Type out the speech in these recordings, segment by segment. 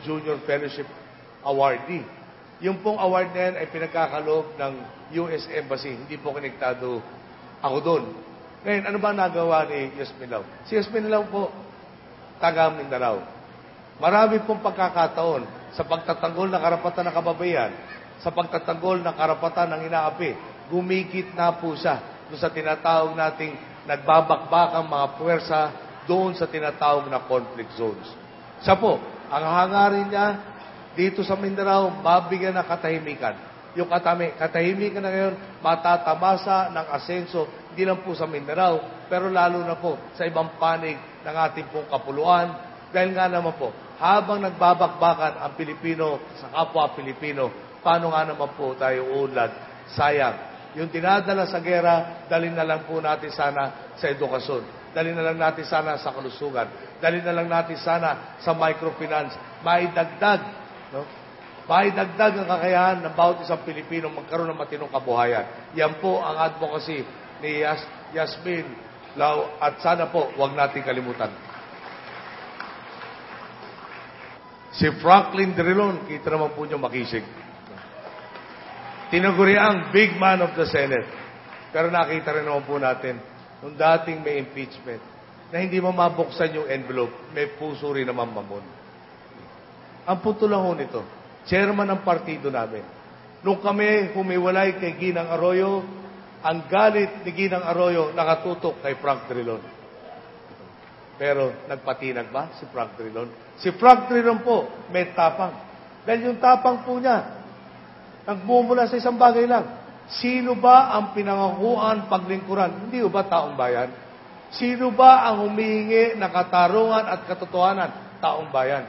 Junior Fellowship Awardee. Yung pong award na yan ay pinagkakaloob ng US Embassy. Hindi po konektado ako doon. Ngayon, ano ba nagawa ni Yasmin Lau? Si Yasmin Lau po, taga Mindanao. Marami pong pagkakataon sa pagtatanggol ng karapatan ng kababayan, sa pagtatanggol ng karapatan ng inaapi, gumigit na po siya doon sa tinatawag nating nagbabakbakang mga puwersa doon sa tinatawag na conflict zones. Siya po, ang hangarin niya dito sa Mindanao, mabigyan ng katahimikan. Yung katahimikan na ngayon, matatamasa ng asenso, hindi lang po sa Mindanao, pero lalo na po sa ibang panig ng ating pong kapuluan. Dahil nga naman po, habang nagbabakbakan ang Pilipino sa kapwa Pilipino, paano nga naman po tayo uunlad? Sayang. Yung dinadala sa gera, dalhin na lang po natin sana sa edukasyon. Dalhin na lang natin sana sa kalusugan. Dalhin na lang natin sana sa microfinance. Maidagdag, no? Maidagdag ang kakayahan ng bawat isang Pilipino magkaroon ng matinong kabuhayan. Yan po ang advocacy ni Yasmin Lau at sana po huwag natin kalimutan. Si Franklin Drilon, kita naman po niyo makisig. Tinaguri ang big man of the Senate. Pero nakita rin naman po natin, nung dating may impeachment, na hindi mo mabuksan yung envelope, may puso rin naman mamon. Ang punto lang ho nito, chairman ng partido namin. Nung kami humiwalay kay Ginang Arroyo, ang galit ni Ginang Arroyo nakatutok kay Frank Drilon. Pero nagpatinag ba si Frank Drilon? Si Frank Drilon po may tapang. Dahil yung tapang po niya, nagmumula sa isang bagay lang. Sino ba ang pinangakuan paglingkuran? Hindi ba taong bayan? Sino ba ang humihingi ng katarungan at katotohanan? Taong bayan.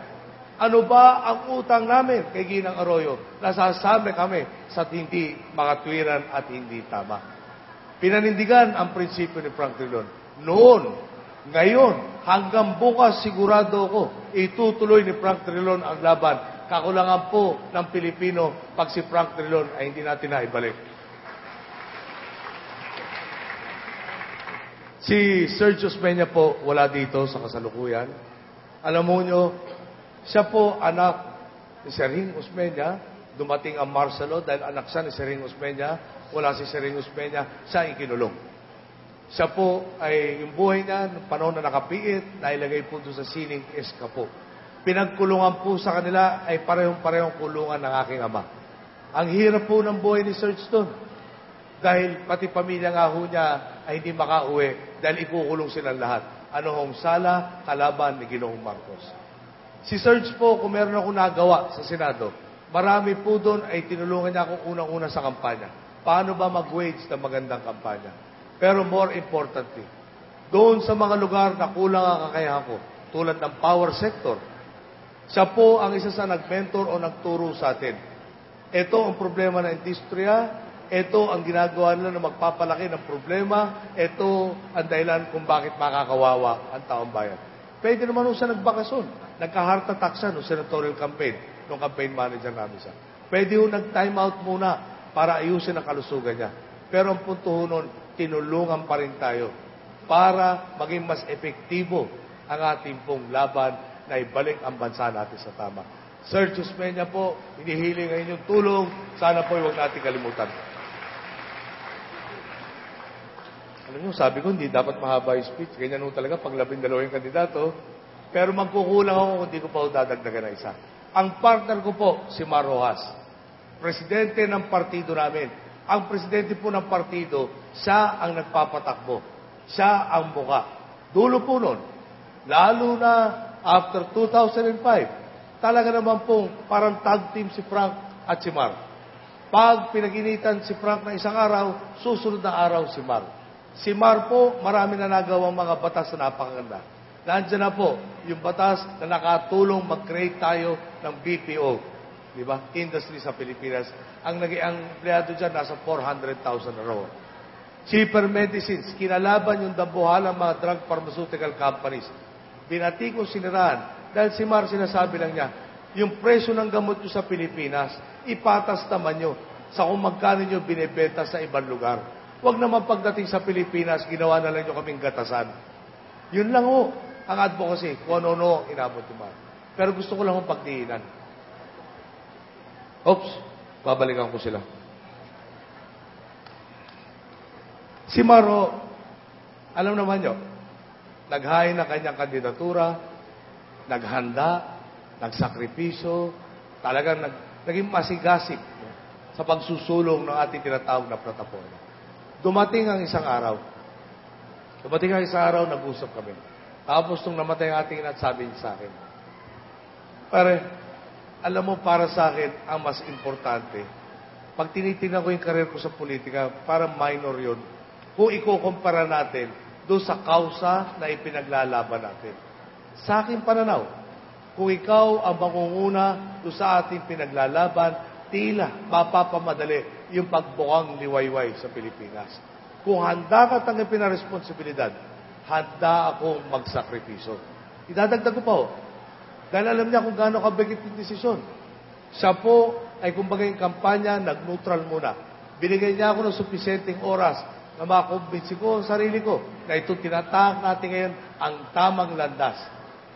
Ano ba ang utang namin kay Ginang Arroyo? Nasasabi kami sa hindi makatwiran at hindi tama. Pinanindigan ang prinsipyo ni Frank Drilon. Noon, ngayon, hanggang bukas sigurado ako, itutuloy ni Frank Drilon ang laban. Kakulangan po ng Pilipino pag si Frank Drilon ay hindi natin naibalik. Si Sergio Osmeña po wala dito sa kasalukuyan. Alam mo nyo, siya po anak ni Sergio Osmeña. Dumating ang Marcelo dahil anak siya ni Sergio Osmeña. Wala si Sergio Osmeña, siya ikinulong. Siya po ay yung buhay niya, ng panahon na nakapiit, nailagay po doon sa sining eskapo. Pinagkulungan po sa kanila ay parehong-parehong kulungan ng aking ama. Ang hirap po ng buhay ni Serge doon. Dahil pati pamilya nga ho niya ay hindi makauwi dahil ikukulong silang lahat. Ano hong sala, kalaban ni Ginoong Marcos. Si Serge po, kung meron ako nagawa sa Senado, marami po doon ay tinulungan niya ako unang-una sa kampanya. Paano ba mag-wage ng magandang kampanya? Pero more importantly, doon sa mga lugar na kulang ang kakayahan ko, tulad ng power sector, siya po ang isa sa nag-mentor o nagturo sa atin. Ito ang problema ng industriya, ito ang ginagawa nila na magpapalaki ng problema, ito ang dahilan kung bakit makakawawa ang taong bayan. Pwede naman nung siya nagbakasyon, nagka-heart attack siya nung senatorial campaign, nung campaign manager namin siya. Pwede yung nag-time out muna para ayusin ang kalusugan niya. Pero ang punto nun, tinulungan pa rin tayo para maging mas epektibo ang ating pong laban na ibalik ang bansa natin sa tama. Sergio Osmeña po, hinihiling ngayon yung tulong. Sana po huwag natin kalimutan. Alam nyo, sabi ko, hindi dapat mahaba yung speech. Ganyan nung talaga, pag 12 yung kandidato. Pero magkukulang ako kung hindi ko pa dadagdagan na isa. Ang partner ko po, si Mar Rojas. Presidente ng partido namin. Ang presidente po ng partido, siya ang nagpapatakbo. Siya ang muka. Dulo po nun, lalo na after 2005, talaga naman pong parang tag team si Frank at si Mar. Pag pinaginitan si Frank na isang araw, susunod na araw si Mar. Si Mar po, marami na nagawang mga batas na napakaganda. Nandiyan na po yung batas na nakatulong mag-create tayo ng BPO. Diba? Industry sa Pilipinas. Ang empleyado dyan, nasa 400,000 na raw. Cheaper medicines, kinalaban yung dambuhalang mga drug pharmaceutical companies. Binati kong siniraan. Dahil si Mar, sinasabi lang niya, yung presyo ng gamot nyo sa Pilipinas, ipatas naman nyo sa kung magkano nyo binibenta sa ibang lugar. Huwag naman pagdating sa Pilipinas, ginawa na lang nyo kaming gatasan. Yun lang ho, ang advocacy, kung ano-ano ang inabot ni Mar. Pero gusto ko lang mong pagdiinan. Oops, babalikan ko sila. Si Maro, alam naman nyo, naghain ng kanyang kandidatura, naghanda, nagsakripisyo, talagang naging masigasig sa pagsusulong ng ating tinatawag na plataforma. Dumating ang isang araw, nag-usap kami. Tapos nung namatay ang ating inat, sabi niya sa akin, pare, alam mo para sa akin, ang mas importante, pag tinitingnan ko yung karir ko sa politika, parang minor yun. Kung ikukumpara natin doon sa kausa na ipinaglalaban natin. Sa aking pananaw, kung ikaw ang mangunguna doon sa ating pinaglalaban, tila mapapamadali yung pagbukang liwayway sa Pilipinas. Kung handa ka tanggapin na responsibilidad, handa akong magsakripiso. Idadagdag ko pa ho. Dahil alam niya kung gaano kabigit yung desisyon. Siya po ay kumbaga yung kampanya, nag-neutral muna. Binigay niya ako ng supisenteng oras na makumbinsi ko ang sarili ko na ito tinatahak natin ngayon ang tamang landas.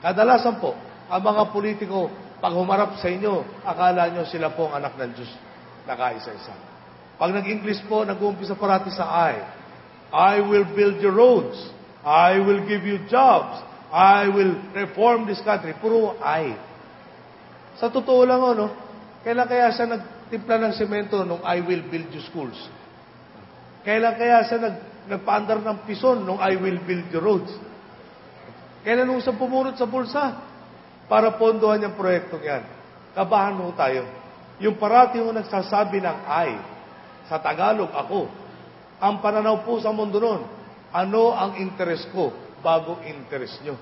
Kadalasan po, ang mga politiko, pag humarap sa inyo, akala nyo sila po ang anak ng Diyos na kaisa-isa. Pag nag-English po, nag-uumpisa parati sa I will build your roads. I will give you jobs. I will reform this country. Puro I. Sa totoo lang, kailan kaya siya nagtimpla ng semento nung I will build you schools? Kailan kaya siya nagpaandar ng pison nung I will build your roads? Kailan nung siya pumunot sa bulsa para pondohan yung proyektong yan? Kabahan mo tayo. Yung parati mo nagsasabi ng I, sa Tagalog, ako. Ang pananaw po sa mundo nun, ano ang interest ko bago interest nyo?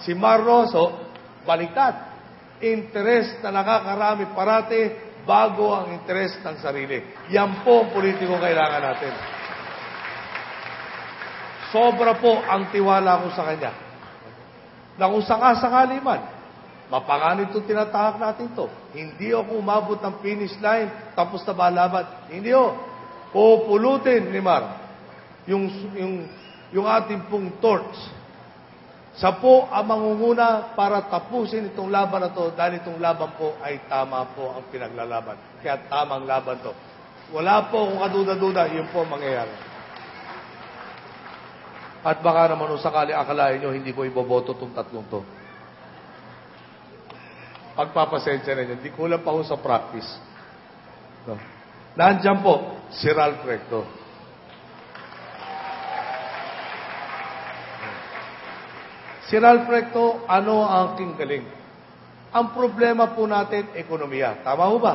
Si Marroso, baliktad. Interest na nakakarami parati bago ang interest ng sarili. Yan po ang politiko kailangan natin. Sobra po ang tiwala ko sa kanya. Na kung sakasakali man, mapanganib itong tinatahak natin to. Hindi ako umabot ng finish line, tapos na ba laban? Hindi o. Pupulutin ni Mar yung ating pong torch. Sa po ang mangunguna para tapusin itong laban na to dahil itong laban po ay tama po ang pinaglalaban. Kaya tamang laban to. Wala po kung kaduda-duda, yun po mangyayari. At baka naman kung sakali akalain nyo, hindi ko iboboto itong tatlong to. Pagpapasensya na nyo, hindi kulang pa ho sa practice. No? Nandiyan po, si Ralph Recto. Si Ralph Recto, ano ang aking galing? Ang problema po natin, ekonomiya. Tama ho ba?